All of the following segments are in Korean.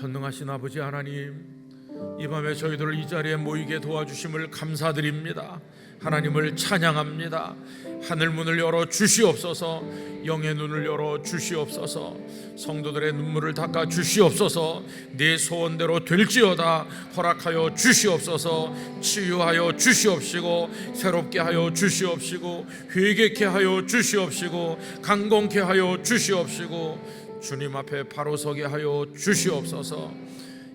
전능하신 아버지 하나님, 이 밤에 저희들을 이 자리에 모이게 도와주심을 감사드립니다. 하나님을 찬양합니다. 하늘 문을 열어 주시옵소서. 영의 눈을 열어 주시옵소서. 성도들의 눈물을 닦아 주시옵소서. 네 소원대로 될지어다 허락하여 주시옵소서. 치유하여 주시옵시고, 새롭게 하여 주시옵시고, 회개케 하여 주시옵시고, 강건케 하여 주시옵시고, 주님 앞에 바로 서게 하여 주시옵소서.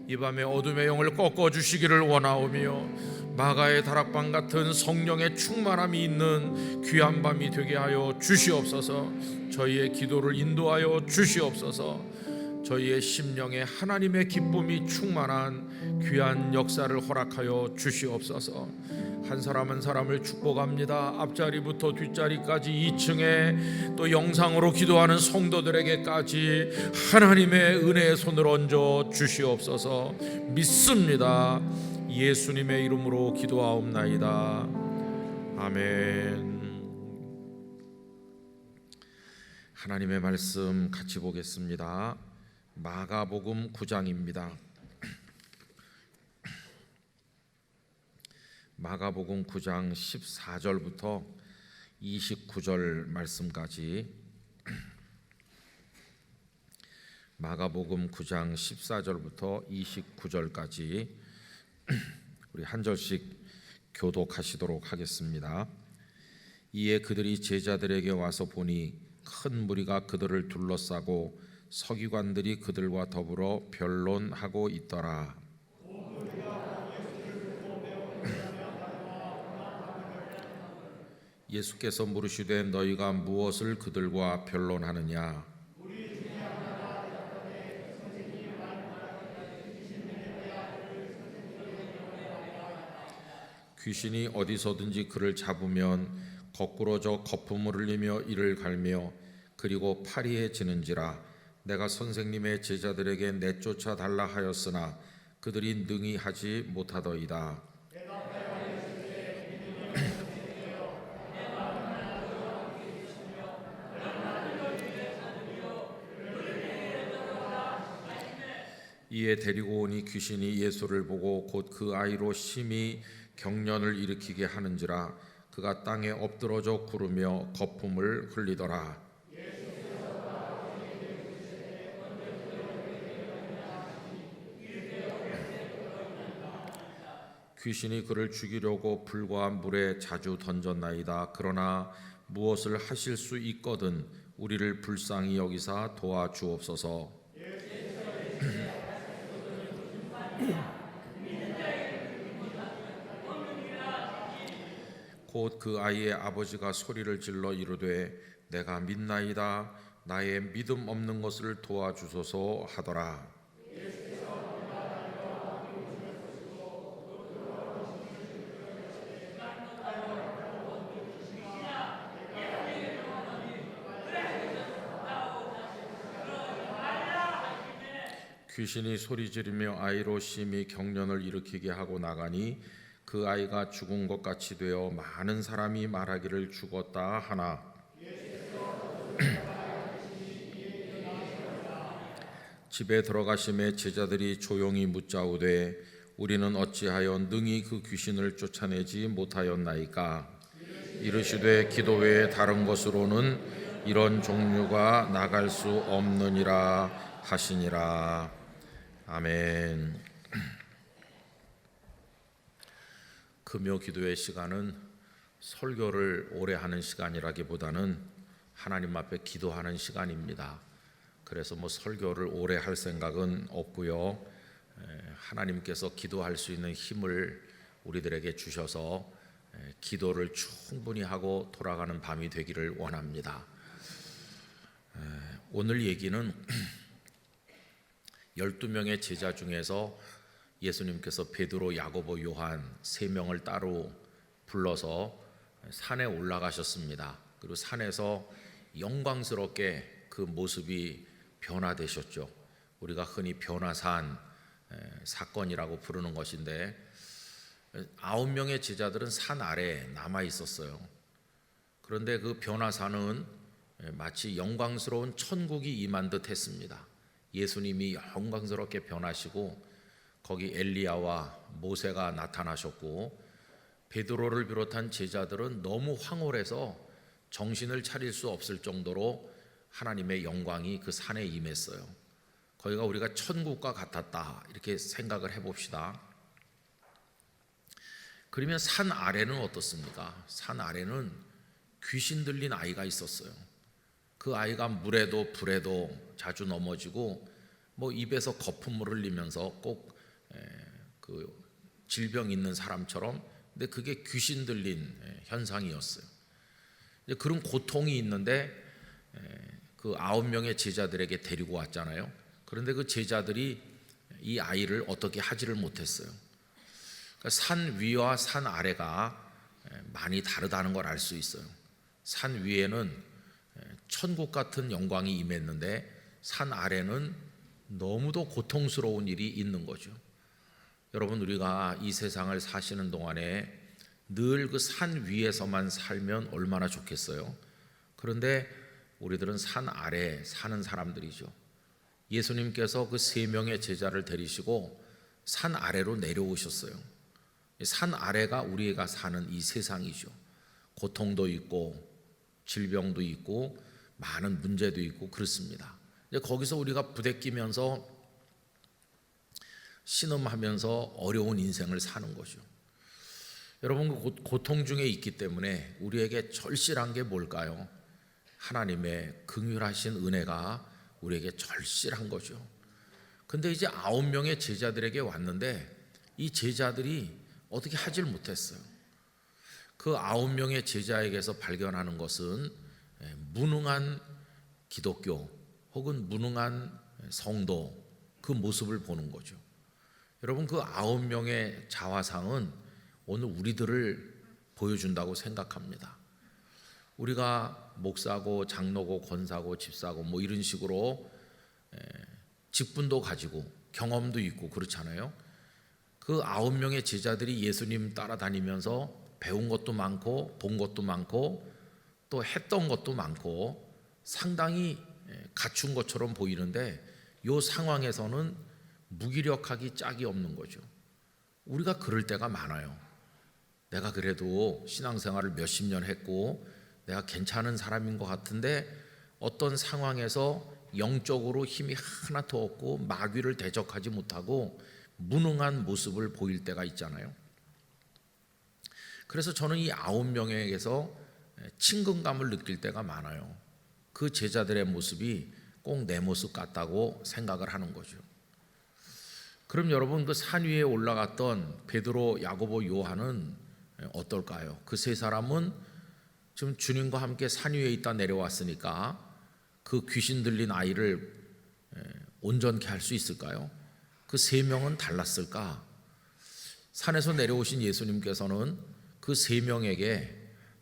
이 밤에 어둠의 영을 꺾어주시기를 원하오며, 마가의 다락방 같은 성령의 충만함이 있는 귀한 밤이 되게 하여 주시옵소서. 저희의 기도를 인도하여 주시옵소서. 저희의 심령에 하나님의 기쁨이 충만한 귀한 역사를 허락하여 주시옵소서. 한 사람 한 사람을 축복합니다. 앞자리부터 뒷자리까지 2층에 또 영상으로 기도하는 성도들에게까지 하나님의 은혜의 손을 얹어 주시옵소서. 믿습니다. 예수님의 이름으로 기도하옵나이다. 아멘. 하나님의 말씀 같이 보겠습니다. 마가복음 9장입니다. 마가복음 9장 14절부터 29절 말씀까지, 마가복음 9장 14절부터 29절까지 우리 한 절씩 교독하시도록 하겠습니다. 이에 그들이 제자들에게 와서 보니 큰 무리가 그들을 둘러싸고 서기관들이 그들과 더불어 변론하고 있더라. 예수께서 물으시되 너희가 무엇을 그들과 변론하느냐? 귀신이 어디서든지 그를 잡으면 거꾸러져 거품을 흘리며 이를 갈며 그리고 파리해지는지라. 내가 선생님의 제자들에게 내쫓아 달라 하였으나 그들이 능히 하지 못하더이다. 이에 데리고 오니 귀신이 예수를 보고 곧 그 아이로 심히 경련을 일으키게 하는지라. 그가 땅에 엎드러져 구르며 거품을 흘리더라. 귀신이 그를 죽이려고 불과 물에 자주 던졌나이다. 그러나 무엇을 하실 수 있거든 우리를 불쌍히 여기사 도와주옵소서. 곧 그 아이의 아버지가 소리를 질러 이르되 내가 믿나이다. 나의 믿음 없는 것을 도와주소서 하더라. 귀신이 소리 지르며 아이로 심히 경련을 일으키게 하고 나가니 그 아이가 죽은 것 같이 되어 많은 사람이 말하기를 죽었다 하나. 집에 들어가심에 제자들이 조용히 묻자오되 우리는 어찌하여 능히 그 귀신을 쫓아내지 못하였나이까? 이르시되 기도 외에 다른 것으로는 이런 종류가 나갈 수 없느니라 하시니라. 아멘. 금요 기도의 시간은 설교를 오래 하는 시간이라기보다는 하나님 앞에 기도하는 시간입니다. 그래서 설교를 오래 할 생각은 없고요. 하나님께서 기도할 수 있는 힘을 우리들에게 주셔서 기도를 충분히 하고 돌아가는 밤이 되기를 원합니다. 오늘 얘기는 12명의 제자 중에서 예수님께서 베드로, 야고보, 요한 3명을 따로 불러서 산에 올라가셨습니다. 그리고 산에서 영광스럽게 그 모습이 변화되셨죠. 우리가 흔히 변화산 사건이라고 부르는 것인데 9명의 제자들은 산 아래에 남아 있었어요. 그런데 그 변화산은 마치 영광스러운 천국이 임한 듯 했습니다. 예수님이 영광스럽게 변하시고 거기 엘리야와 모세가 나타나셨고 베드로를 비롯한 제자들은 너무 황홀해서 정신을 차릴 수 없을 정도로 하나님의 영광이 그 산에 임했어요. 거기가 우리가 천국과 같았다 이렇게 생각을 해봅시다. 그러면 산 아래는 어떻습니까? 산 아래는 귀신 들린 아이가 있었어요. 그 아이가 물에도 불에도 자주 넘어지고 입에서 거품을 흘리면서 꼭 그 질병 있는 사람처럼, 근데 그게 귀신 들린 현상이었어요. 그런 고통이 있는데 그 9명의 제자들에게 데리고 왔잖아요. 그런데 그 제자들이 이 아이를 어떻게 하지를 못했어요. 그러니까 산 위와 산 아래가 많이 다르다는 걸 알 수 있어요. 산 위에는 천국 같은 영광이 임했는데 산 아래는 너무도 고통스러운 일이 있는 거죠. 여러분, 우리가 이 세상을 사시는 동안에 늘 그 산 위에서만 살면 얼마나 좋겠어요. 그런데 우리들은 산 아래 사는 사람들이죠. 예수님께서 그 3명의 제자를 데리시고 산 아래로 내려오셨어요. 산 아래가 우리가 사는 이 세상이죠. 고통도 있고 질병도 있고 많은 문제도 있고 그렇습니다. 거기서 우리가 부대끼면서 신음하면서 어려운 인생을 사는 거죠. 여러분, 그 고통 중에 있기 때문에 우리에게 절실한 게 뭘까요? 하나님의 긍휼하신 은혜가 우리에게 절실한 거죠. 근데 이제 9명의 제자들에게 왔는데 이 제자들이 어떻게 하질 못했어요. 그 9명의 제자에게서 발견하는 것은 무능한 기독교 혹은 무능한 성도, 그 모습을 보는 거죠. 여러분, 그 9명의 자화상은 오늘 우리들을 보여준다고 생각합니다. 우리가 목사고 장로고 권사고 집사고 이런 식으로 직분도 가지고 경험도 있고 그렇잖아요. 그 9명의 제자들이 예수님 따라다니면서 배운 것도 많고 본 것도 많고 또 했던 것도 많고 상당히 갖춘 것처럼 보이는데 이 상황에서는 무기력하기 짝이 없는 거죠. 우리가 그럴 때가 많아요. 내가 그래도 신앙생활을 몇십 년 했고 내가 괜찮은 사람인 것 같은데 어떤 상황에서 영적으로 힘이 하나도 없고 마귀를 대적하지 못하고 무능한 모습을 보일 때가 있잖아요. 그래서 저는 이 9명에게서 친근감을 느낄 때가 많아요. 그 제자들의 모습이 꼭 내 모습 같다고 생각을 하는 거죠. 그럼 여러분, 그 산 위에 올라갔던 베드로, 야고보, 요한은 어떨까요? 그 세 사람은 지금 주님과 함께 산 위에 있다 내려왔으니까 그 귀신 들린 아이를 온전케 할 수 있을까요? 그 3명은 달랐을까? 산에서 내려오신 예수님께서는 그 3명에게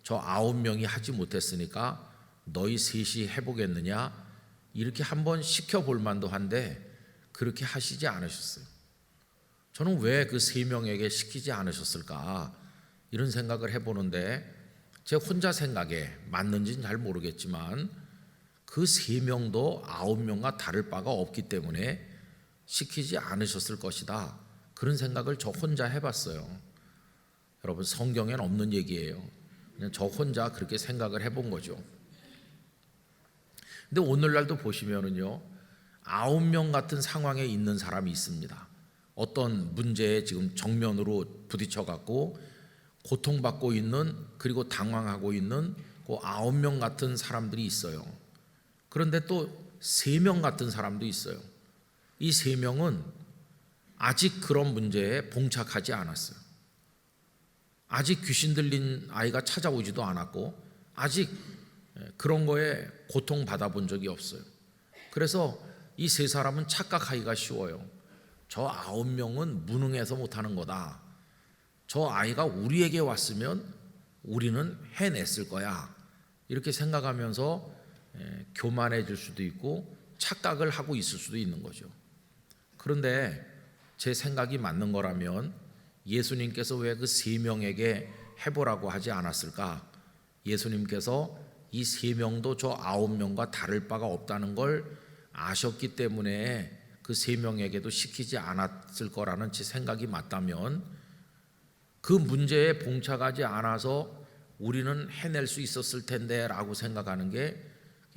저 9명이 하지 못했으니까 너희 셋이 해보겠느냐 이렇게 한번 시켜볼 만도 한데 그렇게 하시지 않으셨어요. 저는 왜 그 3명에게 시키지 않으셨을까 이런 생각을 해보는데 제 혼자 생각에 맞는지는 잘 모르겠지만 그 3명도 9명과 다를 바가 없기 때문에 시키지 않으셨을 것이다, 그런 생각을 저 혼자 해봤어요. 여러분, 성경엔 없는 얘기예요. 그냥 저 혼자 그렇게 생각을 해본 거죠. 근데 오늘날도 보시면은요 9명 같은 상황에 있는 사람이 있습니다. 어떤 문제에 지금 정면으로 부딪혀 갖고 고통받고 있는, 그리고 당황하고 있는 그 9명 같은 사람들이 있어요. 그런데 또 3명 같은 사람도 있어요. 이 3명은 아직 그런 문제에 봉착하지 않았어요. 아직 귀신 들린 아이가 찾아오지도 않았고 아직 그런 거에 고통 받아본 적이 없어요. 그래서 이 3사람은 착각하기가 쉬워요. 저 9명은 무능해서 못하는 거다. 저 아이가 우리에게 왔으면 우리는 해냈을 거야. 이렇게 생각하면서 교만해질 수도 있고 착각을 하고 있을 수도 있는 거죠. 그런데 제 생각이 맞는 거라면 예수님께서 왜 그 3명에게 해보라고 하지 않았을까? 예수님께서 이 3명도 저 9명과 다를 바가 없다는 걸 아셨기 때문에 그 3명에게도 시키지 않았을 거라는 제 생각이 맞다면, 그 문제에 봉착하지 않아서 우리는 해낼 수 있었을 텐데 라고 생각하는 게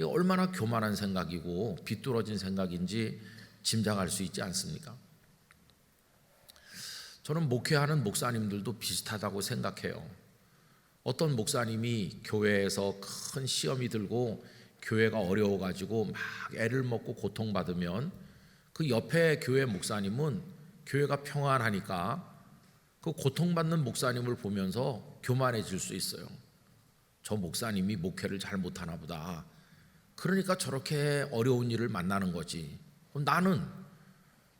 얼마나 교만한 생각이고 비뚤어진 생각인지 짐작할 수 있지 않습니까? 저는 목회하는 목사님들도 비슷하다고 생각해요. 어떤 목사님이 교회에서 큰 시험이 들고 교회가 어려워가지고 막 애를 먹고 고통받으면 그 옆에 교회 목사님은 교회가 평안하니까 그 고통받는 목사님을 보면서 교만해질 수 있어요. 저 목사님이 목회를 잘 못하나 보다. 그러니까 저렇게 어려운 일을 만나는 거지. 그럼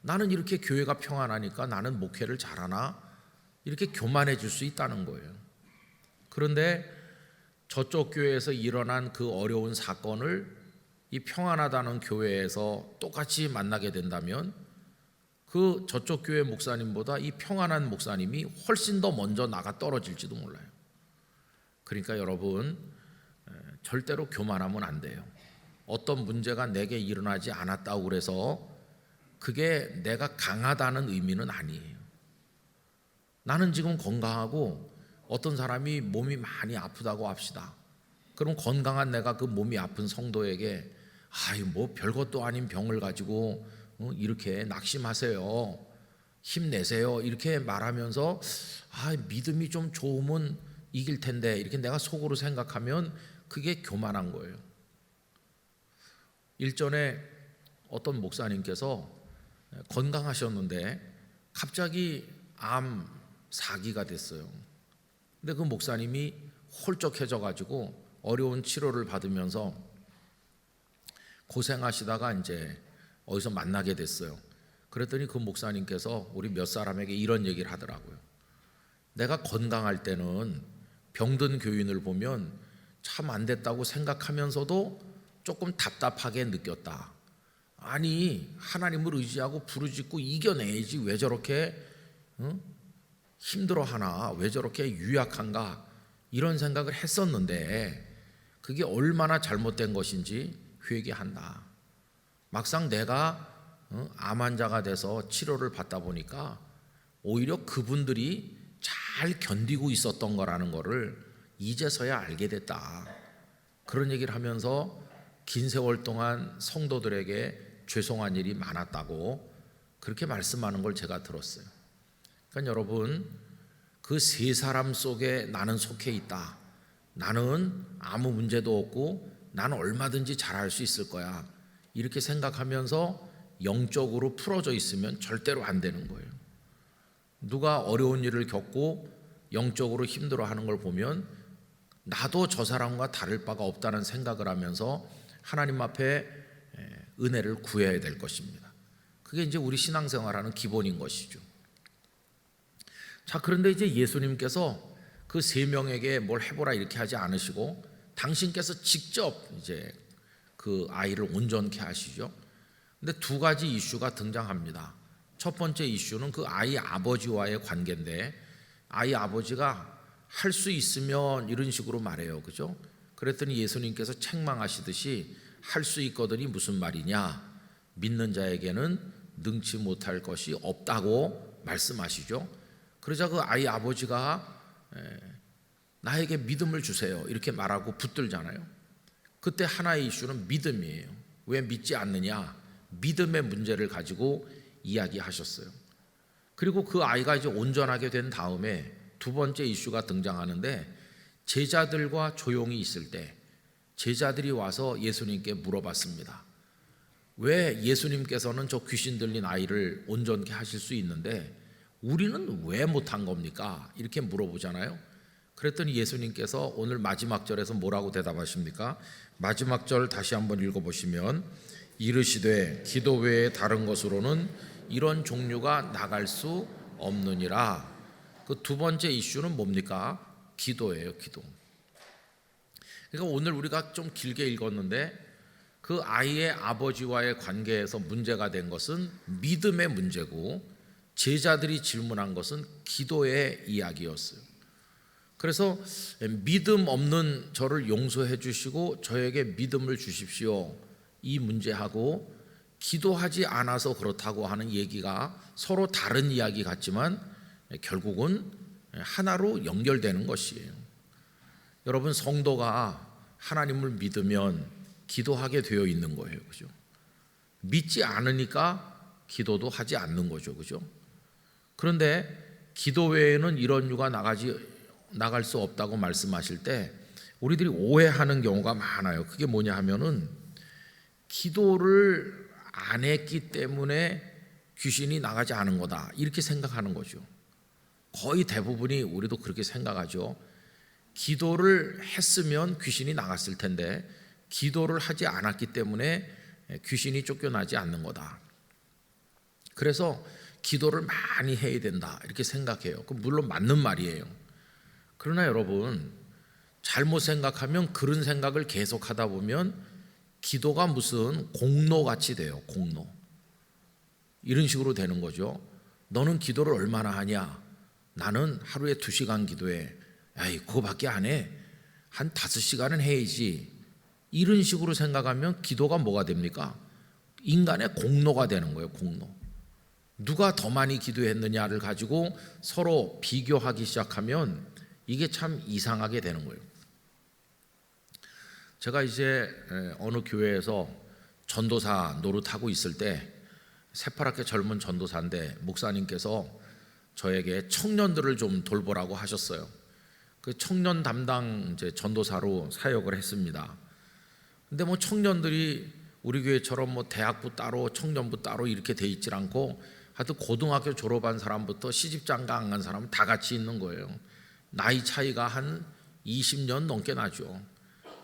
나는 이렇게 교회가 평안하니까 나는 목회를 잘하나? 이렇게 교만해질 수 있다는 거예요. 그런데 저쪽 교회에서 일어난 그 어려운 사건을 이 평안하다는 교회에서 똑같이 만나게 된다면 그 저쪽 교회 목사님보다 이 평안한 목사님이 훨씬 더 먼저 나가 떨어질지도 몰라요. 그러니까 여러분, 절대로 교만하면 안 돼요. 어떤 문제가 내게 일어나지 않았다고 그래서 그게 내가 강하다는 의미는 아니에요. 나는 지금 건강하고 어떤 사람이 몸이 많이 아프다고 합시다. 그럼 건강한 내가 그 몸이 아픈 성도에게 뭐 별것도 아닌 병을 가지고 이렇게 낙심하세요, 힘내세요 이렇게 말하면서 믿음이 좀 좋으면 이길 텐데 이렇게 내가 속으로 생각하면 그게 교만한 거예요. 일전에 어떤 목사님께서 건강하셨는데 갑자기 암 사기가 됐어요. 근데 그 목사님이 홀쭉해져 가지고 어려운 치료를 받으면서 고생하시다가 이제 어디서 만나게 됐어요. 그랬더니 그 목사님께서 우리 몇 사람에게 이런 얘기를 하더라고요. 내가 건강할 때는 병든 교인을 보면 참 안 됐다고 생각하면서도 조금 답답하게 느꼈다. 아니, 하나님을 의지하고 부르짖고 이겨내야지 왜 저렇게 힘들어하나, 왜 저렇게 유약한가, 이런 생각을 했었는데 그게 얼마나 잘못된 것인지 회개한다. 막상 내가 암 환자가 돼서 치료를 받다 보니까 오히려 그분들이 잘 견디고 있었던 거라는 거를 이제서야 알게 됐다. 그런 얘기를 하면서 긴 세월 동안 성도들에게 죄송한 일이 많았다고 그렇게 말씀하는 걸 제가 들었어요. 그러니까 여러분, 그 3사람 속에 나는 속해 있다. 나는 아무 문제도 없고 나는 얼마든지 잘할 수 있을 거야. 이렇게 생각하면서 영적으로 풀어져 있으면 절대로 안 되는 거예요. 누가 어려운 일을 겪고 영적으로 힘들어하는 걸 보면 나도 저 사람과 다를 바가 없다는 생각을 하면서 하나님 앞에 은혜를 구해야 될 것입니다. 그게 이제 우리 신앙생활하는 기본인 것이죠. 자, 그런데 이제 예수님께서 그 3명에게 뭘 해보라 이렇게 하지 않으시고 당신께서 직접 이제 그 아이를 온전케 하시죠. 근데 2가지 이슈가 등장합니다. 첫 번째 이슈는 그 아이 아버지와의 관계인데, 아이 아버지가 할 수 있으면 이런 식으로 말해요. 그죠? 그랬더니 예수님께서 책망하시듯이 할 수 있거든이 무슨 말이냐? 믿는 자에게는 능치 못할 것이 없다고 말씀하시죠. 그러자 그 아이 아버지가 나에게 믿음을 주세요 이렇게 말하고 붙들잖아요. 그때 하나의 이슈는 믿음이에요. 왜 믿지 않느냐? 믿음의 문제를 가지고 이야기하셨어요. 그리고 그 아이가 이제 온전하게 된 다음에 2번째 이슈가 등장하는데, 제자들과 조용히 있을 때 제자들이 와서 예수님께 물어봤습니다. 왜 예수님께서는 저 귀신 들린 아이를 온전케 하실 수 있는데 우리는 왜 못한 겁니까? 이렇게 물어보잖아요. 그랬더니 예수님께서 오늘 마지막 절에서 뭐라고 대답하십니까? 마지막 절 다시 한번 읽어보시면 이르시되 기도 외에 다른 것으로는 이런 종류가 나갈 수 없느니라. 그 2번째 이슈는 뭡니까? 기도예요. 기도. 그러니까 오늘 우리가 좀 길게 읽었는데 그 아이의 아버지와의 관계에서 문제가 된 것은 믿음의 문제고, 제자들이 질문한 것은 기도의 이야기였어요. 그래서 믿음 없는 저를 용서해 주시고 저에게 믿음을 주십시오, 이 문제하고 기도하지 않아서 그렇다고 하는 얘기가 서로 다른 이야기 같지만 결국은 하나로 연결되는 것이에요. 여러분, 성도가 하나님을 믿으면 기도하게 되어 있는 거예요. 그죠? 믿지 않으니까 기도도 하지 않는 거죠. 그죠? 그런데 기도 외에는 이런 유가 나갈 수 없다고 말씀하실 때 우리들이 오해하는 경우가 많아요. 그게 뭐냐 하면은 기도를 안 했기 때문에 귀신이 나가지 않은 거다, 이렇게 생각하는 거죠. 거의 대부분이 우리도 그렇게 생각하죠. 기도를 했으면 귀신이 나갔을 텐데 기도를 하지 않았기 때문에 귀신이 쫓겨나지 않는 거다. 그래서 기도를 많이 해야 된다, 이렇게 생각해요. 물론 맞는 말이에요. 그러나 여러분, 잘못 생각하면 그런 생각을 계속 하다 보면 기도가 무슨 공로같이 돼요. 공로. 이런 식으로 되는 거죠. 너는 기도를 얼마나 하냐? 나는 하루에 2시간 기도해. 에이, 그거밖에 안 해. 한 5시간은 해야지. 이런 식으로 생각하면 기도가 뭐가 됩니까? 인간의 공로가 되는 거예요. 공로. 누가 더 많이 기도했느냐를 가지고 서로 비교하기 시작하면 이게 참 이상하게 되는 거예요. 제가 이제 어느 교회에서 전도사 노릇하고 있을 때 새파랗게 젊은 전도사인데 목사님께서 저에게 청년들을 좀 돌보라고 하셨어요. 그 청년 담당 이제 전도사로 사역을 했습니다. 근데 뭐 청년들이 우리 교회처럼 뭐 대학부 따로 청년부 따로 이렇게 돼 있질 않고 하여튼 고등학교 졸업한 사람부터 시집장가 안 간 사람 다 같이 있는 거예요. 나이 차이가 한 20년 넘게 나죠.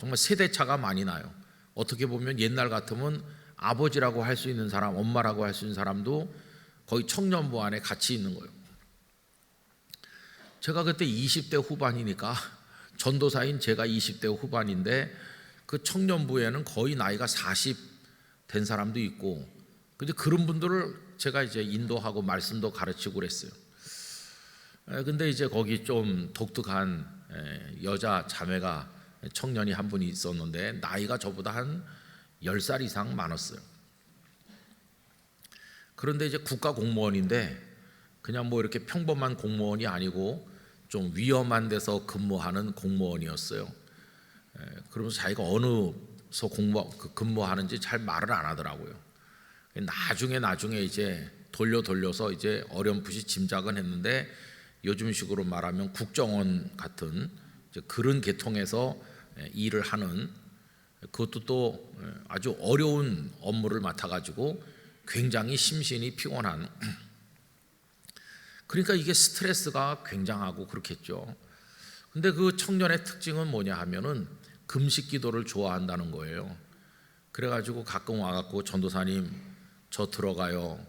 정말 세대 차가 많이 나요. 어떻게 보면 옛날 같으면 아버지라고 할 수 있는 사람, 엄마라고 할 수 있는 사람도 거의 청년부 안에 같이 있는 거예요. 제가 그때 20대 후반이니까 전도사인 제가 20대 후반인데 그 청년부에는 거의 나이가 40 된 사람도 있고, 근데 그런 분들을 제가 이제 인도하고 말씀도 가르치고 그랬어요. 근데 이제 거기 좀 독특한 여자 자매가 청년이 한 분이 있었는데 나이가 저보다 한 10살 이상 많았어요. 그런데 이제 국가 공무원인데 그냥 뭐 이렇게 평범한 공무원이 아니고 좀 위험한 데서 근무하는 공무원이었어요. 그러면서 자기가 어느서 근무하는지 잘 말을 안 하더라고요. 나중에 이제 돌려서 이제 어렴풋이 짐작은 했는데 요즘식으로 말하면 국정원 같은 이제 그런 계통에서 일을 하는, 그것도 또 아주 어려운 업무를 맡아가지고 굉장히 심신이 피곤한, 그러니까 이게 스트레스가 굉장하고 그렇겠죠. 근데 그 청년의 특징은 뭐냐 하면은 금식 기도를 좋아한다는 거예요. 그래가지고 가끔 와갖고 전도사님 저 들어가요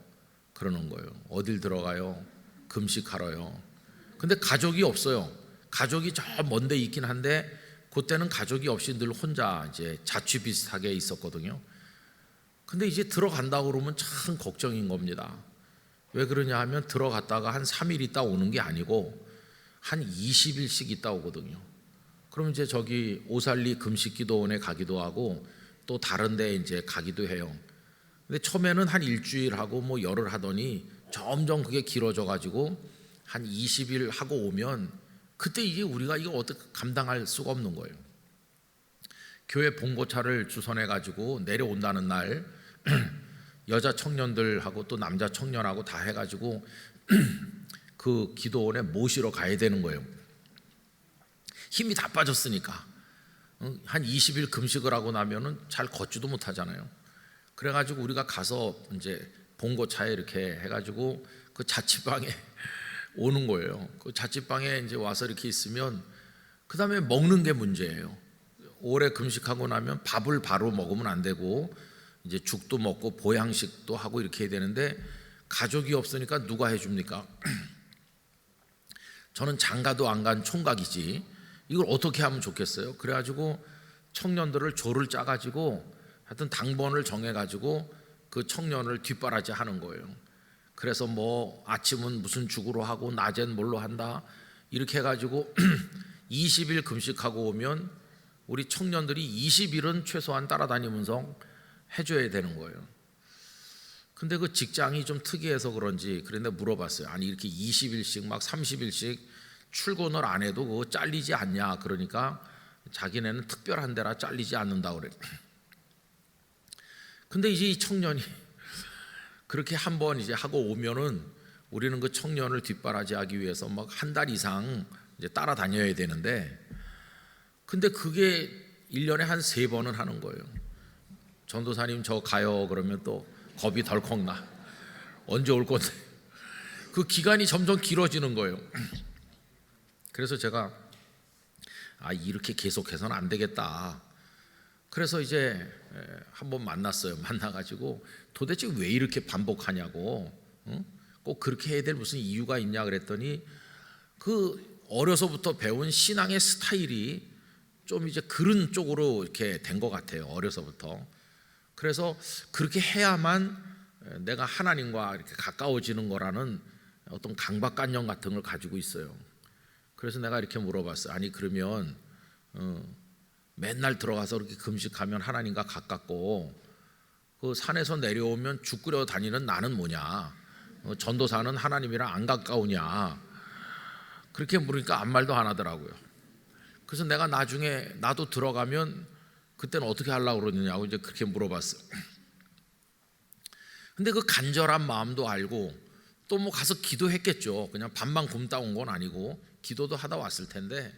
그러는 거예요. 어딜 들어가요? 금식하러요. 근데 가족이 없어요. 가족이 저 먼데 있긴 한데 그때는 가족이 없이 늘 혼자 이제 자취 비슷하게 있었거든요. 근데 이제 들어간다고 그러면 참 걱정인 겁니다. 왜 그러냐 하면 들어갔다가 한 3일 있다 오는 게 아니고 한 20일씩 있다 오거든요. 그럼 이제 저기 오살리 금식기도원에 가기도 하고 또 다른 데 이제 가기도 해요. 근데 처음에는 한 일주일 하고 뭐 열흘 하더니 점점 그게 길어져 가지고 한 20일 하고 오면 그때 이게 우리가 이거 어떻게 감당할 수가 없는 거예요. 교회 봉고차를 주선해 가지고 내려온다는 날 여자 청년들하고 또 남자 청년하고 다 해가지고 그 기도원에 모시러 가야 되는 거예요. 힘이 다 빠졌으니까. 한 20일 금식을 하고 나면은 잘 걷지도 못하잖아요. 그래가지고 우리가 가서 이제 봉고차에 이렇게 해가지고 그 자취방에 오는 거예요. 그 자취방에 이제 와서 이렇게 있으면 그 다음에 먹는 게 문제예요. 오래 금식하고 나면 밥을 바로 먹으면 안 되고 이제 죽도 먹고 보양식도 하고 이렇게 해야 되는데 가족이 없으니까 누가 해줍니까? 저는 장가도 안 간 총각이지 이걸 어떻게 하면 좋겠어요? 그래가지고 청년들을 조를 짜가지고 하여튼 당번을 정해가지고 그 청년을 뒷바라지 하는 거예요. 그래서 뭐 아침은 무슨 죽으로 하고 낮엔 뭘로 한다 이렇게 해가지고 20일 금식하고 오면 우리 청년들이 20일은 최소한 따라다니면서 해줘야 되는 거예요. 근데 그 직장이 좀 특이해서 그런지 그런데 물어봤어요. 아니 이렇게 20일씩 막 30일씩 출근을 안 해도 그거 잘리지 않냐. 그러니까 자기네는 특별한 데라 잘리지 않는다 그래. 근데 이제 이 청년이 그렇게 한번 이제 하고 오면은 우리는 그 청년을 뒷바라지하기 위해서 막 한 달 이상 이제 따라다녀야 되는데, 근데 그게 1년에 한 3번은 하는 거예요. 전도사님 저 가요 그러면 또 겁이 덜컥 나. 언제 올 건데. 그 기간이 점점 길어지는 거예요. 그래서 제가 이렇게 계속해서는 안 되겠다. 그래서 이제 한번 만났어요. 만나가지고 도대체 왜 이렇게 반복하냐고, 꼭 그렇게 해야 될 무슨 이유가 있냐 그랬더니 그 어려서부터 배운 신앙의 스타일이 좀 이제 그런 쪽으로 이렇게 된 것 같아요. 어려서부터. 그래서 그렇게 해야만 내가 하나님과 이렇게 가까워지는 거라는 어떤 강박관념 같은 걸 가지고 있어요. 그래서 내가 이렇게 물어봤어요. 아니 그러면 맨날 들어가서 이렇게 금식하면 하나님과 가깝고 그 산에서 내려오면 죽 끓여 다니는 나는 뭐냐, 전도사는 하나님이랑 안 가까우냐, 그렇게 물으니까 아무 말도 안 하더라고요. 그래서 내가 나중에 나도 들어가면 그때는 어떻게 하려고 그러느냐고 이제 그렇게 물어봤어요. 근데 그 간절한 마음도 알고 또 뭐 가서 기도했겠죠. 그냥 밥만 굶다 온 건 아니고 기도도 하다 왔을 텐데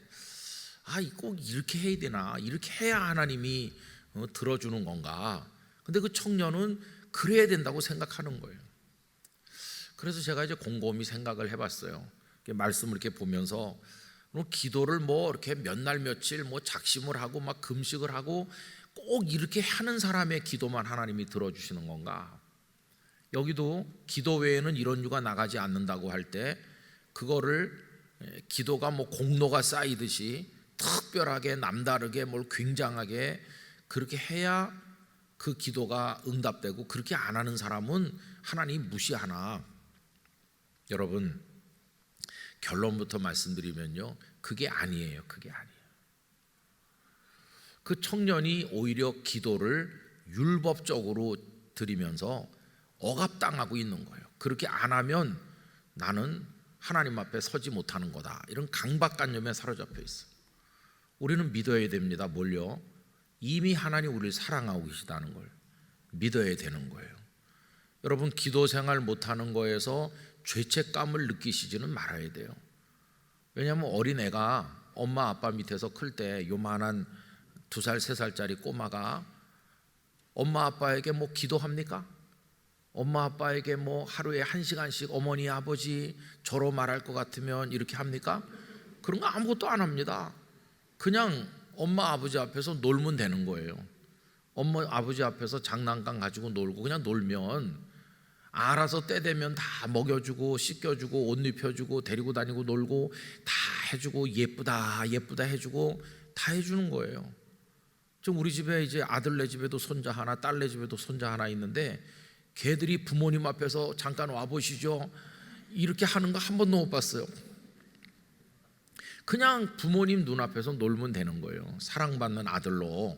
꼭 이렇게 해야 되나, 이렇게 해야 하나님이 들어주는 건가. 근데 그 청년은 그래야 된다고 생각하는 거예요. 그래서 제가 이제 곰곰이 생각을 해봤어요. 말씀을 이렇게 보면서 기도를 뭐 이렇게 몇 날 며칠 뭐 작심을 하고 막 금식을 하고 꼭 이렇게 하는 사람의 기도만 하나님이 들어주시는 건가? 여기도 기도 외에는 이런 이유가 나가지 않는다고 할 때 그거를 기도가 뭐 공로가 쌓이듯이 특별하게 남다르게 뭘 굉장하게 그렇게 해야 그 기도가 응답되고 그렇게 안 하는 사람은 하나님 무시하나? 여러분, 결론부터 말씀드리면요, 그게 아니에요. 그게 아니에요. 그 청년이 오히려 기도를 율법적으로 드리면서 억압당하고 있는 거예요. 그렇게 안 하면 나는 하나님 앞에 서지 못하는 거다, 이런 강박관념에 사로잡혀 있어요. 우리는 믿어야 됩니다. 뭘요? 이미 하나님 우리를 사랑하고 계시다는 걸 믿어야 되는 거예요. 여러분, 기도 생활 못하는 거에서 죄책감을 느끼시지는 말아야 돼요. 왜냐하면 어린애가 엄마 아빠 밑에서 클 때 요만한 2살 3살짜리 꼬마가 엄마 아빠에게 뭐 기도합니까? 엄마 아빠에게 뭐 하루에 1시간씩 어머니 아버지 저로 말할 것 같으면 이렇게 합니까? 그런 거 아무것도 안 합니다. 그냥 엄마 아버지 앞에서 놀면 되는 거예요. 엄마 아버지 앞에서 장난감 가지고 놀고 그냥 놀면 알아서 때 되면 다 먹여주고 씻겨주고 옷 입혀주고 데리고 다니고 놀고 다 해주고 예쁘다 예쁘다 해주고 다 해주는 거예요. 지금 우리 집에 이제 아들네 집에도 손자 하나, 딸네 집에도 손자 하나 있는데 걔들이 부모님 앞에서 잠깐 와보시죠 이렇게 하는 거 한 번도 못 봤어요. 그냥 부모님 눈앞에서 놀면 되는 거예요. 사랑받는 아들로.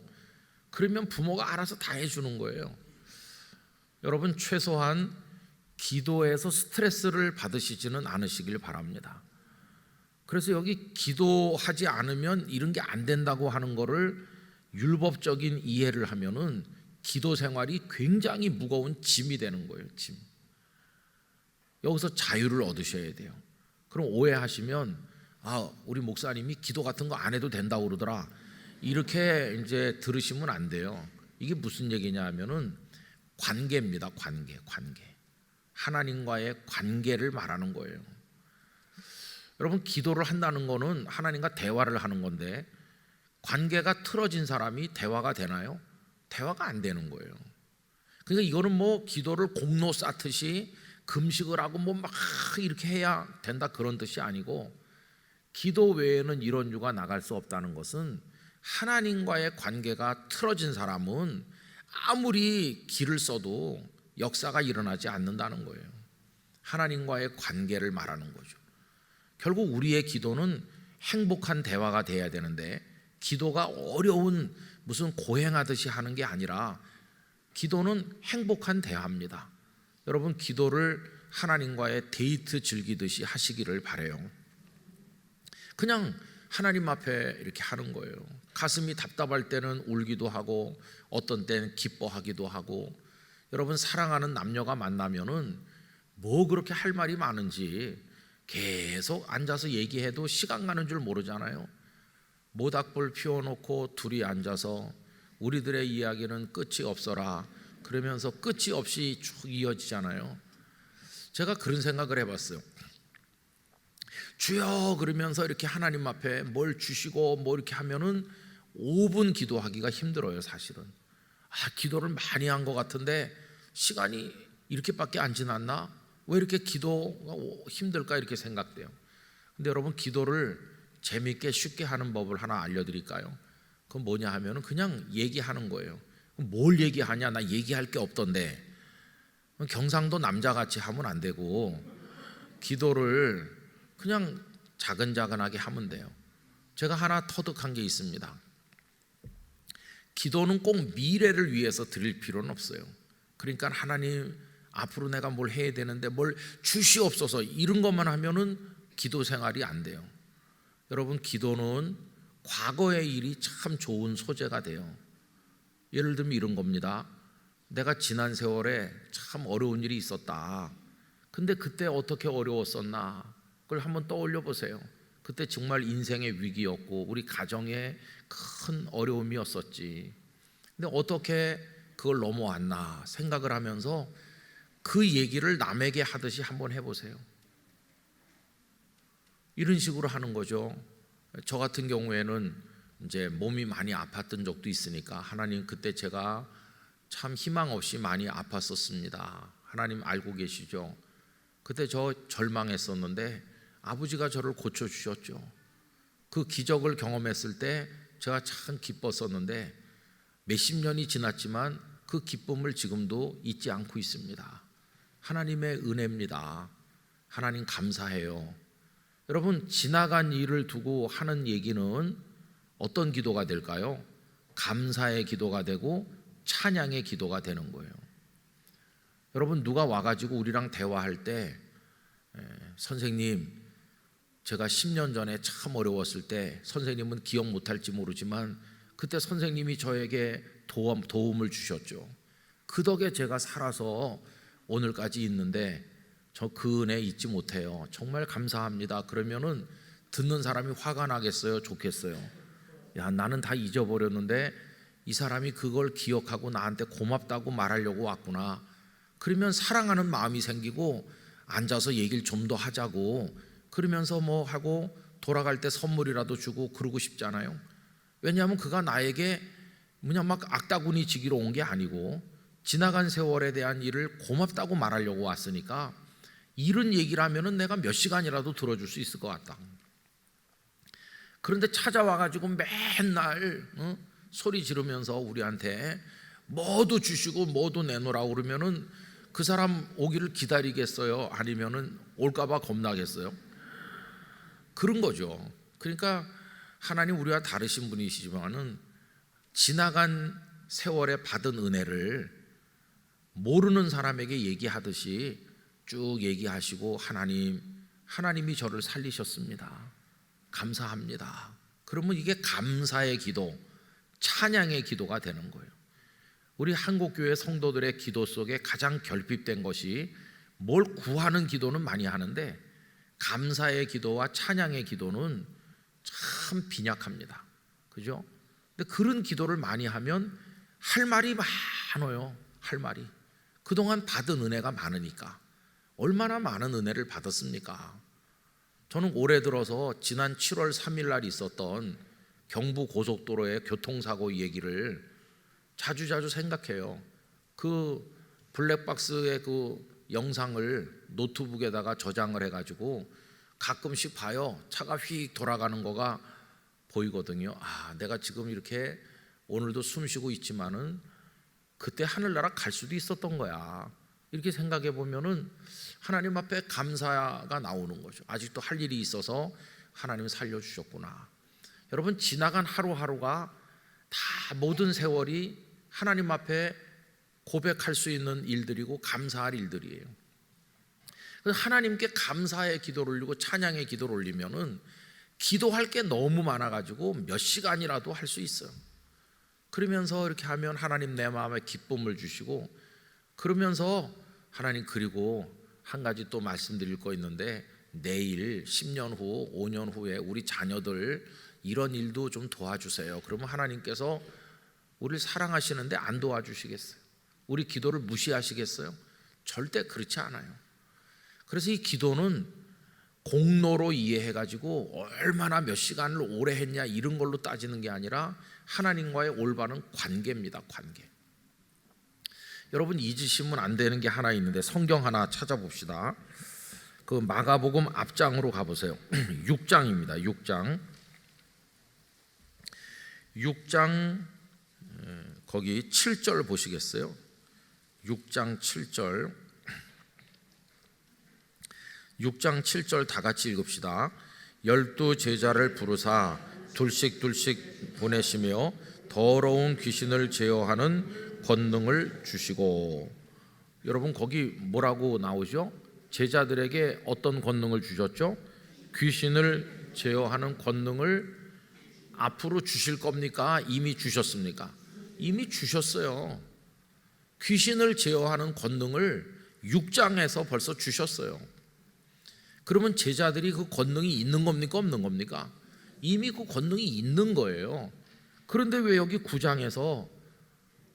그러면 부모가 알아서 다 해주는 거예요. 여러분, 최소한 기도에서 스트레스를 받으시지는 않으시길 바랍니다. 그래서 여기 기도하지 않으면 이런 게 안 된다고 하는 거를 율법적인 이해를 하면은 기도 생활이 굉장히 무거운 짐이 되는 거예요. 짐. 여기서 자유를 얻으셔야 돼요. 그럼 오해하시면 우리 목사님이 기도 같은 거 안 해도 된다고 그러더라, 이렇게 이제 들으시면 안 돼요. 이게 무슨 얘기냐 하면은 관계입니다. 관계. 하나님과의 관계를 말하는 거예요. 여러분, 기도를 한다는 거는 하나님과 대화를 하는 건데 관계가 틀어진 사람이 대화가 되나요? 대화가 안 되는 거예요. 그러니까 이거는 뭐 기도를 공로 쌓듯이 금식을 하고 뭐 막 이렇게 해야 된다 그런 뜻이 아니고, 기도 외에는 이런 유가 나갈 수 없다는 것은 하나님과의 관계가 틀어진 사람은 아무리 길을 써도 역사가 일어나지 않는다는 거예요. 하나님과의 관계를 말하는 거죠. 결국 우리의 기도는 행복한 대화가 돼야 되는데 기도가 어려운 무슨 고행하듯이 하는 게 아니라 기도는 행복한 대화입니다. 여러분, 기도를 하나님과의 데이트 즐기듯이 하시기를 바라요. 그냥 하나님 앞에 이렇게 하는 거예요. 가슴이 답답할 때는 울기도 하고 어떤 때는 기뻐하기도 하고. 여러분, 사랑하는 남녀가 만나면은 뭐 그렇게 할 말이 많은지 계속 앉아서 얘기해도 시간 가는 줄 모르잖아요. 모닥불 피워놓고 둘이 앉아서 우리들의 이야기는 끝이 없어라 그러면서 끝이 없이 쭉 이어지잖아요. 제가 그런 생각을 해봤어요. 주여 그러면서 이렇게 하나님 앞에 뭘 주시고 뭐 이렇게 하면은 5분 기도하기가 힘들어요. 사실은 기도를 많이 한 것 같은데 시간이 이렇게밖에 안 지났나? 왜 이렇게 기도가 힘들까? 이렇게 생각돼요. 근데 여러분, 기도를 재밌게 쉽게 하는 법을 하나 알려드릴까요? 그건 뭐냐 하면은 그냥 얘기하는 거예요. 뭘 얘기하냐? 나 얘기할 게 없던데. 경상도 남자같이 하면 안 되고 기도를 그냥 자근자근하게 하면 돼요. 제가 하나 터득한 게 있습니다. 기도는 꼭 미래를 위해서 드릴 필요는 없어요. 그러니까 하나님 앞으로 내가 뭘 해야 되는데 뭘 주시옵소서 이런 것만 하면은 기도 생활이 안 돼요. 여러분, 기도는 과거의 일이 참 좋은 소재가 돼요. 예를 들면 이런 겁니다. 내가 지난 세월에 참 어려운 일이 있었다. 근데 그때 어떻게 어려웠었나? 그걸 한번 떠올려 보세요. 그때 정말 인생의 위기였고 우리 가정에 큰 어려움이었었지. 근데 어떻게 그걸 넘어왔나 생각을 하면서 그 얘기를 남에게 하듯이 한번 해보세요. 이런 식으로 하는 거죠. 저 같은 경우에는 이제 몸이 많이 아팠던 적도 있으니까 하나님, 그때 제가 참 희망 없이 많이 아팠었습니다. 하나님 알고 계시죠? 그때 저 절망했었는데 아버지가 저를 고쳐주셨죠. 그 기적을 경험했을 때 제가 참 기뻤었는데 몇십 년이 지났지만 그 기쁨을 지금도 잊지 않고 있습니다. 하나님의 은혜입니다. 하나님 감사해요. 여러분, 지나간 일을 두고 하는 얘기는 어떤 기도가 될까요? 감사의 기도가 되고 찬양의 기도가 되는 거예요. 여러분, 누가 와가지고 우리랑 대화할 때 선생님, 제가 10년 전에 참 어려웠을 때 선생님은 기억 못할지 모르지만 그때 선생님이 저에게 도움을 주셨죠. 그 덕에 제가 살아서 오늘까지 있는데 저 그 은혜 잊지 못해요. 정말 감사합니다. 그러면은 듣는 사람이 화가 나겠어요? 좋겠어요? 야, 나는 다 잊어버렸는데 이 사람이 그걸 기억하고 나한테 고맙다고 말하려고 왔구나. 그러면 사랑하는 마음이 생기고 앉아서 얘기를 좀 더 하자고 그러면서 뭐 하고 돌아갈 때 선물이라도 주고 그러고 싶잖아요. 왜냐하면 그가 나에게 그냥 막 악다구니 지기로 온 게 아니고 지나간 세월에 대한 일을 고맙다고 말하려고 왔으니까 이런 얘기를 하면은 내가 몇 시간이라도 들어줄 수 있을 것 같다. 그런데 찾아와가지고 맨날 소리 지르면서 우리한테 뭐도 주시고 뭐도 내놓으라고 그러면은 그 사람 오기를 기다리겠어요? 아니면은 올까봐 겁나겠어요? 그런 거죠. 그러니까 하나님 우리와 다르신 분이시지만은 지나간 세월에 받은 은혜를 모르는 사람에게 얘기하듯이 쭉 얘기하시고 하나님이 저를 살리셨습니다. 감사합니다. 그러면 이게 감사의 기도, 찬양의 기도가 되는 거예요. 우리 한국교회 성도들의 기도 속에 가장 결핍된 것이 뭘 구하는 기도는 많이 하는데 감사의 기도와 찬양의 기도는 참 빈약합니다. 그죠? 근데 그런 기도를 많이 하면 할 말이 많아요. 할 말이. 그동안 받은 은혜가 많으니까. 얼마나 많은 은혜를 받았습니까? 저는 올해 들어서 지난 7월 3일 날 있었던 경부 고속도로의 교통사고 얘기를 자주 생각해요. 그 블랙박스의 그 영상을 노트북에다가 저장을 해가지고 가끔씩 봐요. 차가 휙 돌아가는 거가 보이거든요. 내가 지금 이렇게 오늘도 숨 쉬고 있지만은 그때 하늘나라 갈 수도 있었던 거야. 이렇게 생각해 보면은 하나님 앞에 감사가 나오는 거죠. 아직도 할 일이 있어서 하나님 살려주셨구나. 여러분, 지나간 하루하루가 다 모든 세월이 하나님 앞에 고백할 수 있는 일들이고 감사할 일들이에요. 그래서 하나님께 감사의 기도를 올리고 찬양의 기도를 올리면은 기도할 게 너무 많아가지고 몇 시간이라도 할 수 있어요. 그러면서 이렇게 하면 하나님 내 마음에 기쁨을 주시고, 그러면서 하나님, 그리고 한 가지 또 말씀드릴 거 있는데, 내일 10년 후 5년 후에 우리 자녀들 이런 일도 좀 도와주세요. 그러면 하나님께서 우리를 사랑하시는데 안 도와주시겠어요? 우리 기도를 무시하시겠어요? 절대 그렇지 않아요. 그래서 이 기도는 공로로 이해해가지고 얼마나 몇 시간을 오래 했냐 이런 걸로 따지는 게 아니라 하나님과의 올바른 관계입니다. 관계. 여러분, 잊으시면 안 되는 게 하나 있는데 성경 하나 찾아봅시다. 그 마가복음 앞장으로 가보세요. 6장입니다. 6장 거기 7절 보시겠어요? 6장 7절. 6장 7절 다 같이 읽읍시다. 12 제자를 부르사 둘씩 보내시며 더러운 귀신을 제어하는 권능을 주시고. 여러분, 거기 뭐라고 나오죠? 제자들에게 어떤 권능을 주셨죠? 귀신을 제어하는 권능을 앞으로 주실 겁니까? 이미 주셨습니까? 이미 주셨어요. 귀신을 제어하는 권능을 6장에서 벌써 주셨어요. 그러면 제자들이 그 권능이 있는 겁니까? 없는 겁니까? 이미 그 권능이 있는 거예요. 그런데 왜 여기 9장에서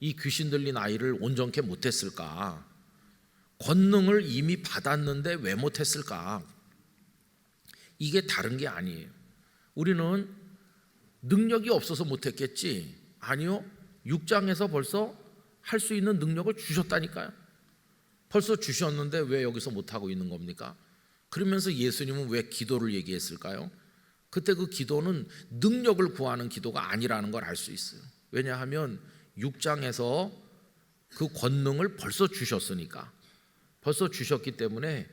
이 귀신 들린 아이를 온전케 못했을까? 권능을 이미 받았는데 왜 못했을까? 이게 다른 게 아니에요. 우리는 능력이 없어서 못했겠지? 아니요, 6장에서 벌써 할 수 있는 능력을 주셨다니까요. 벌써 주셨는데 왜 여기서 못하고 있는 겁니까? 그러면서 예수님은 왜 기도를 얘기했을까요? 그때 그 기도는 능력을 구하는 기도가 아니라는 걸 알 수 있어요. 왜냐하면 6장에서 그 권능을 벌써 주셨으니까. 벌써 주셨기 때문에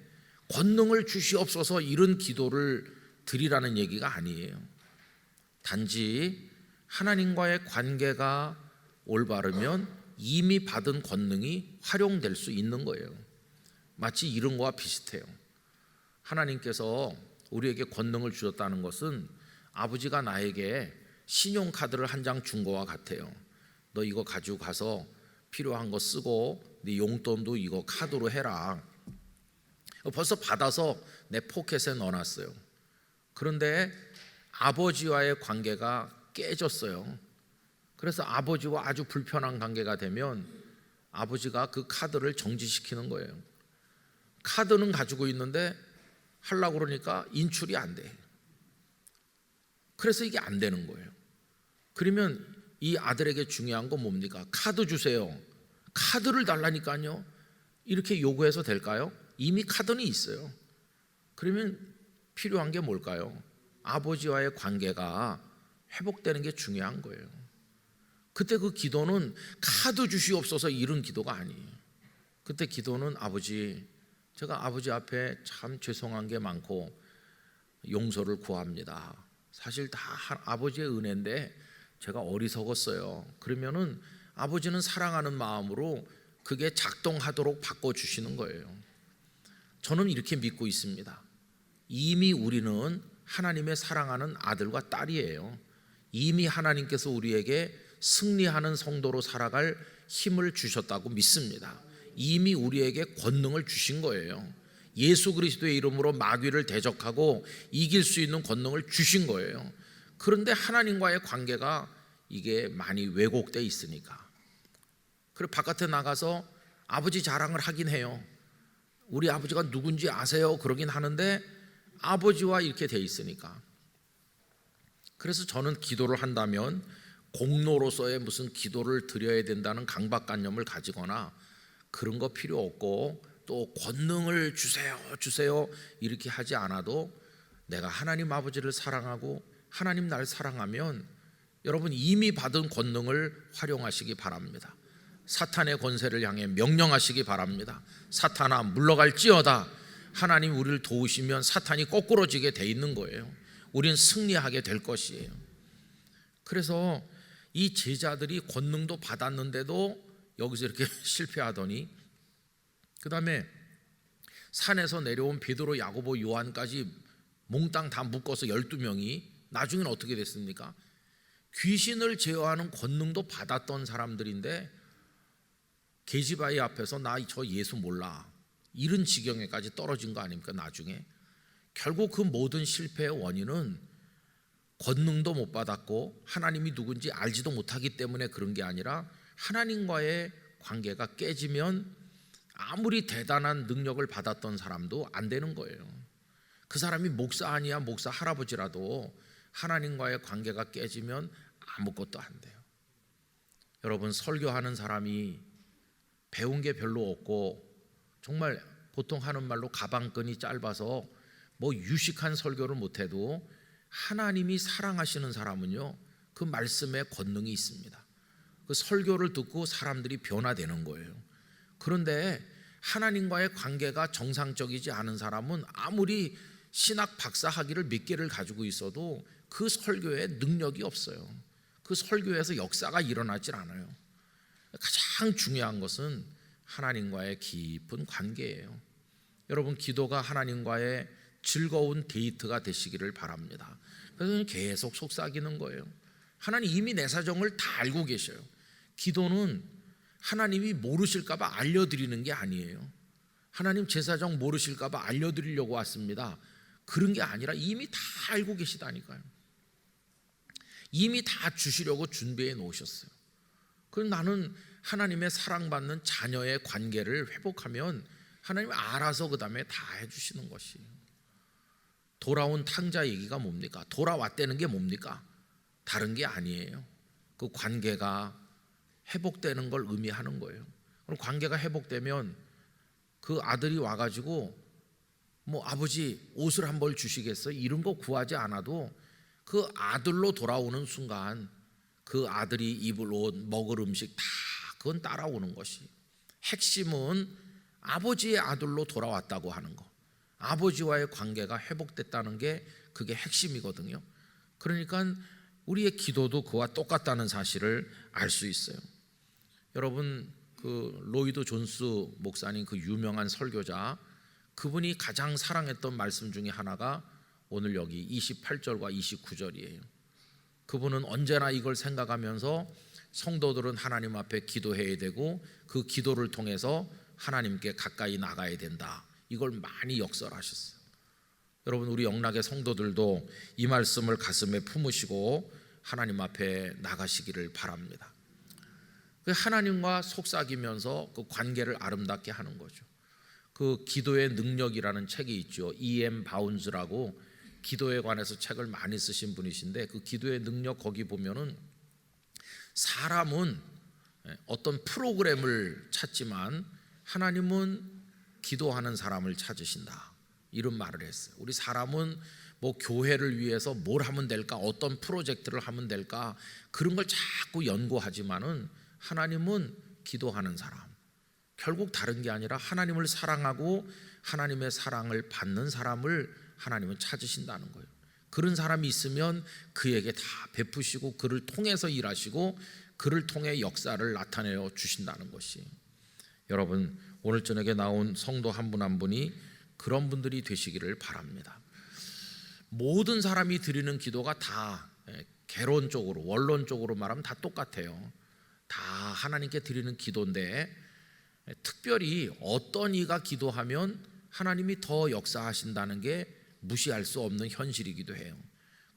권능을 주시옵소서 이런 기도를 드리라는 얘기가 아니에요. 단지 하나님과의 관계가 올바르면 이미 받은 권능이 활용될 수 있는 거예요. 마치 이런 거와 비슷해요. 하나님께서 우리에게 권능을 주셨다는 것은 아버지가 나에게 신용카드를 한 장 준 거와 같아요. 너 이거 가지고 가서 필요한 거 쓰고 네 용돈도 이거 카드로 해라. 벌써 받아서 내 포켓에 넣어놨어요. 그런데 아버지와의 관계가 깨졌어요. 그래서 아버지와 아주 불편한 관계가 되면 아버지가 그 카드를 정지시키는 거예요. 카드는 가지고 있는데 하려고 그러니까 인출이 안 돼. 그래서 이게 안 되는 거예요. 그러면 이 아들에게 중요한 건 뭡니까? 카드 주세요. 카드를 달라니까요. 이렇게 요구해서 될까요? 이미 카드는 있어요. 그러면 필요한 게 뭘까요? 아버지와의 관계가 회복되는 게 중요한 거예요. 그때 그 기도는 카드 주시옵소서 이런 기도가 아니에요. 그때 기도는 아버지, 제가 아버지 앞에 참 죄송한 게 많고 용서를 구합니다. 사실 다 아버지의 은혜인데 제가 어리석었어요. 그러면은 아버지는 사랑하는 마음으로 그게 작동하도록 바꿔주시는 거예요. 저는 이렇게 믿고 있습니다. 이미 우리는 하나님의 사랑하는 아들과 딸이에요. 이미 하나님께서 우리에게 승리하는 성도로 살아갈 힘을 주셨다고 믿습니다. 이미 우리에게 권능을 주신 거예요. 예수 그리스도의 이름으로 마귀를 대적하고 이길 수 있는 권능을 주신 거예요. 그런데 하나님과의 관계가 이게 많이 왜곡되어 있으니까. 그리고 바깥에 나가서 아버지 자랑을 하긴 해요. 우리 아버지가 누군지 아세요? 그러긴 하는데 아버지와 이렇게 돼 있으니까. 그래서 저는 기도를 한다면 공로로서의 무슨 기도를 드려야 된다는 강박관념을 가지거나 그런 거 필요 없고 또 권능을 주세요 이렇게 하지 않아도 내가 하나님 아버지를 사랑하고 하나님 날 사랑하면 여러분 이미 받은 권능을 활용하시기 바랍니다. 사탄의 권세를 향해 명령하시기 바랍니다. 사탄아 물러갈지어다. 하나님 우리를 도우시면 사탄이 거꾸러지게 돼 있는 거예요. 우리는 승리하게 될 것이에요. 그래서 이 제자들이 권능도 받았는데도 여기서 이렇게 실패하더니 그 다음에 산에서 내려온 베드로, 야고보, 요한까지 몽땅 다 묶어서 12명이 나중에는 어떻게 됐습니까? 귀신을 제어하는 권능도 받았던 사람들인데 계집아이 앞에서 나 저 예수 몰라 이런 지경에까지 떨어진 거 아닙니까? 나중에 결국 그 모든 실패의 원인은 권능도 못 받았고 하나님이 누군지 알지도 못하기 때문에 그런 게 아니라 하나님과의 관계가 깨지면 아무리 대단한 능력을 받았던 사람도 안 되는 거예요. 그 사람이 목사 아니야 목사 할아버지라도 하나님과의 관계가 깨지면 아무것도 안 돼요. 여러분, 설교하는 사람이 배운 게 별로 없고 정말 보통 하는 말로 가방끈이 짧아서 뭐 유식한 설교를 못해도 하나님이 사랑하시는 사람은요 그 말씀에 권능이 있습니다. 그 설교를 듣고 사람들이 변화되는 거예요. 그런데 하나님과의 관계가 정상적이지 않은 사람은 아무리 신학 박사 학위를 몇 개를 가지고 있어도 그 설교에 능력이 없어요. 그 설교에서 역사가 일어나질 않아요. 가장 중요한 것은 하나님과의 깊은 관계예요. 여러분, 기도가 하나님과의 즐거운 데이트가 되시기를 바랍니다. 그래서 계속 속삭이는 거예요. 하나님 이미 내 사정을 다 알고 계셔요. 기도는 하나님이 모르실까 봐 알려드리는 게 아니에요. 하나님 제 사정 모르실까 봐 알려드리려고 왔습니다. 그런 게 아니라 이미 다 알고 계시다니까요. 이미 다 주시려고 준비해 놓으셨어요. 그럼 나는 하나님의 사랑받는 자녀의 관계를 회복하면 하나님 알아서 그 다음에 다 해주시는 것이에요. 돌아온 탕자 얘기가 뭡니까? 돌아왔다는 게 뭡니까? 다른 게 아니에요. 그 관계가 회복되는 걸 의미하는 거예요. 그럼 관계가 회복되면 그 아들이 와가지고 뭐 아버지 옷을 한 벌 주시겠어요? 이런 거 구하지 않아도 그 아들로 돌아오는 순간 그 아들이 입을 옷, 먹을 음식 다 그건 따라오는 것이 핵심은 아버지의 아들로 돌아왔다고 하는 거, 아버지와의 관계가 회복됐다는 게 그게 핵심이거든요. 그러니까 우리의 기도도 그와 똑같다는 사실을 알 수 있어요. 여러분, 그 로이드 존스 목사님, 그 유명한 설교자, 그분이 가장 사랑했던 말씀 중에 하나가 오늘 여기 28절과 29절이에요. 그분은 언제나 이걸 생각하면서 성도들은 하나님 앞에 기도해야 되고 그 기도를 통해서 하나님께 가까이 나가야 된다, 이걸 많이 역설하셨어요. 여러분, 우리 영락의 성도들도 이 말씀을 가슴에 품으시고 하나님 앞에 나가시기를 바랍니다. 하나님과 속삭이면서 그 관계를 아름답게 하는 거죠. 그 기도의 능력이라는 책이 있죠. E.M. 바운즈라고 기도에 관해서 책을 많이 쓰신 분이신데 그 기도의 능력 거기 보면은 사람은 어떤 프로그램을 찾지만 하나님은 기도하는 사람을 찾으신다, 이런 말을 했어요. 우리 사람은 뭐 교회를 위해서 뭘 하면 될까, 어떤 프로젝트를 하면 될까, 그런 걸 자꾸 연구하지만은 하나님은 기도하는 사람, 결국 다른 게 아니라 하나님을 사랑하고 하나님의 사랑을 받는 사람을 하나님은 찾으신다는 거예요. 그런 사람이 있으면 그에게 다 베푸시고 그를 통해서 일하시고 그를 통해 역사를 나타내어 주신다는 것이, 여러분 오늘 저녁에 나온 성도 한 분 한 분이 그런 분들이 되시기를 바랍니다. 모든 사람이 드리는 기도가 다 개론적으로 원론적으로 말하면 다 똑같아요. 다 하나님께 드리는 기도인데 특별히 어떤 이가 기도하면 하나님이 더 역사하신다는 게 무시할 수 없는 현실이기도 해요.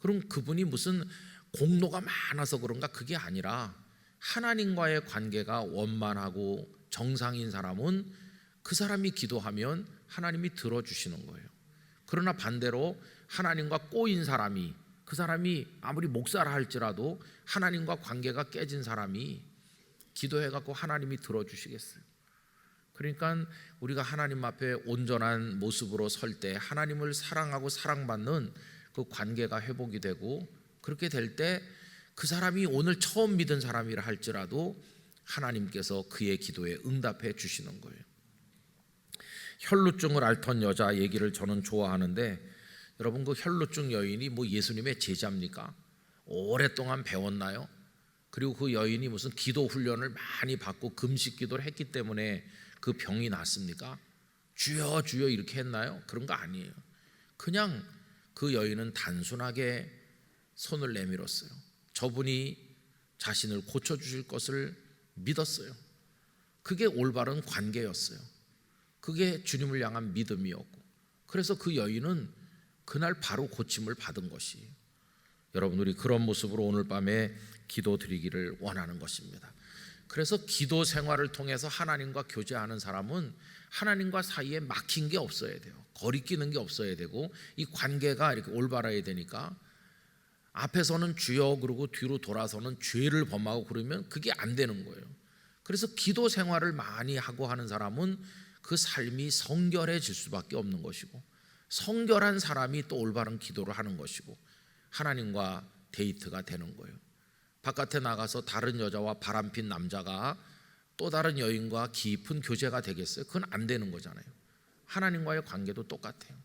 그럼 그분이 무슨 공로가 많아서 그런가? 그게 아니라 하나님과의 관계가 원만하고 정상인 사람은 그 사람이 기도하면 하나님이 들어주시는 거예요. 그러나 반대로 하나님과 꼬인 사람이, 그 사람이 아무리 목사라 할지라도 하나님과 관계가 깨진 사람이 기도해갖고 하나님이 들어주시겠어요? 그러니까 우리가 하나님 앞에 온전한 모습으로 설 때 하나님을 사랑하고 사랑받는 그 관계가 회복이 되고, 그렇게 될 때 그 사람이 오늘 처음 믿은 사람이라 할지라도 하나님께서 그의 기도에 응답해 주시는 거예요. 혈루증을 앓던 여자 얘기를 저는 좋아하는데, 여러분 그 혈루증 여인이 뭐 예수님의 제자입니까? 오랫동안 배웠나요? 그리고 그 여인이 무슨 기도 훈련을 많이 받고 금식 기도를 했기 때문에 그 병이 났습니까? 주여 주여 이렇게 했나요? 그런 거 아니에요. 그냥 그 여인은 단순하게 손을 내밀었어요. 저분이 자신을 고쳐주실 것을 믿었어요. 그게 올바른 관계였어요. 그게 주님을 향한 믿음이었고, 그래서 그 여인은 그날 바로 고침을 받은 것이에요. 여러분, 우리 그런 모습으로 오늘 밤에 기도 드리기를 원하는 것입니다. 그래서 기도 생활을 통해서 하나님과 교제하는 사람은 하나님과 사이에 막힌 게 없어야 돼요. 거리끼는 게 없어야 되고, 이 관계가 이렇게 올바라야 되니까 앞에서는 주여 그러고 뒤로 돌아서는 죄를 범하고 그러면 그게 안 되는 거예요. 그래서 기도 생활을 많이 하고 하는 사람은 그 삶이 성결해질 수밖에 없는 것이고, 성결한 사람이 또 올바른 기도를 하는 것이고, 하나님과 데이트가 되는 거예요. 바깥에 나가서 다른 여자와 바람핀 남자가 또 다른 여인과 깊은 교제가 되겠어요? 그건 안 되는 거잖아요. 하나님과의 관계도 똑같아요.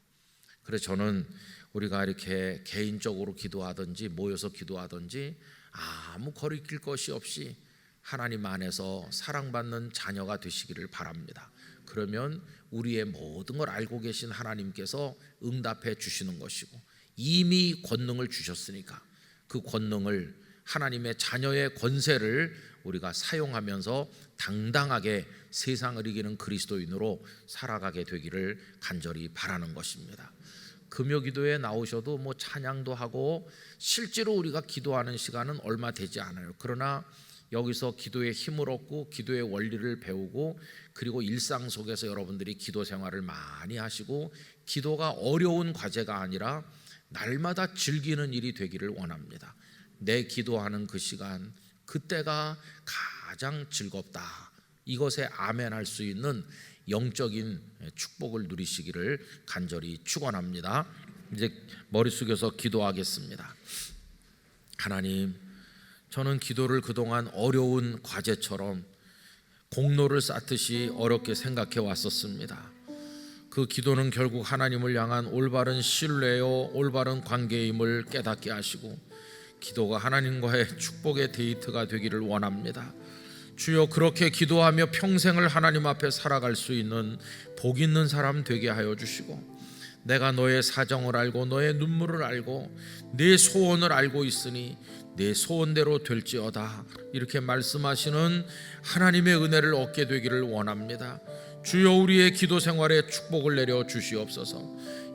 그래서 저는 우리가 이렇게 개인적으로 기도하든지 모여서 기도하든지 아무 거리낄 것이 없이 하나님 안에서 사랑받는 자녀가 되시기를 바랍니다. 그러면 우리의 모든 걸 알고 계신 하나님께서 응답해 주시는 것이고, 이미 권능을 주셨으니까 그 권능을, 하나님의 자녀의 권세를 우리가 사용하면서 당당하게 세상을 이기는 그리스도인으로 살아가게 되기를 간절히 바라는 것입니다. 금요기도에 나오셔도 뭐 찬양도 하고 실제로 우리가 기도하는 시간은 얼마 되지 않아요. 그러나 여기서 기도의 힘을 얻고 기도의 원리를 배우고, 그리고 일상 속에서 여러분들이 기도 생활을 많이 하시고, 기도가 어려운 과제가 아니라 날마다 즐기는 일이 되기를 원합니다. 내 기도하는 그 시간, 그때가 가장 즐겁다. 이것에 아멘할 수 있는 영적인 축복을 누리시기를 간절히 축원합니다. 이제 머리 숙여서 기도하겠습니다. 하나님, 저는 기도를 그동안 어려운 과제처럼 공로를 쌓듯이 어렵게 생각해 왔었습니다. 그 기도는 결국 하나님을 향한 올바른 신뢰요, 올바른 관계임을 깨닫게 하시고, 기도가 하나님과의 축복의 데이트가 되기를 원합니다. 주여, 그렇게 기도하며 평생을 하나님 앞에 살아갈 수 있는 복 있는 사람 되게 하여 주시고, 내가 너의 사정을 알고 너의 눈물을 알고 네 소원을 알고 있으니 내 소원대로 될지어다, 이렇게 말씀하시는 하나님의 은혜를 얻게 되기를 원합니다. 주여, 우리의 기도 생활에 축복을 내려 주시옵소서.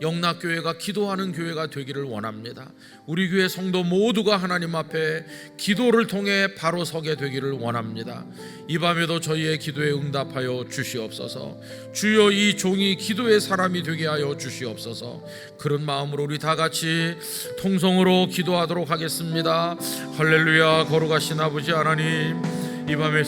영락교회가 기도하는 교회가 되기를 원합니다. 우리 교회 성도 모두가 하나님 앞에 기도를 통해 바로 서게 되기를 원합니다. 이 밤에도 저희의 기도에 응답하여 주시옵소서. 주여, 이 종이 기도의 사람이 되게 하여 주시옵소서. 그런 마음으로 우리 다 같이 통성으로 기도하도록 하겠습니다. 할렐루야. 거룩하신 아버지 하나님, 이 밤에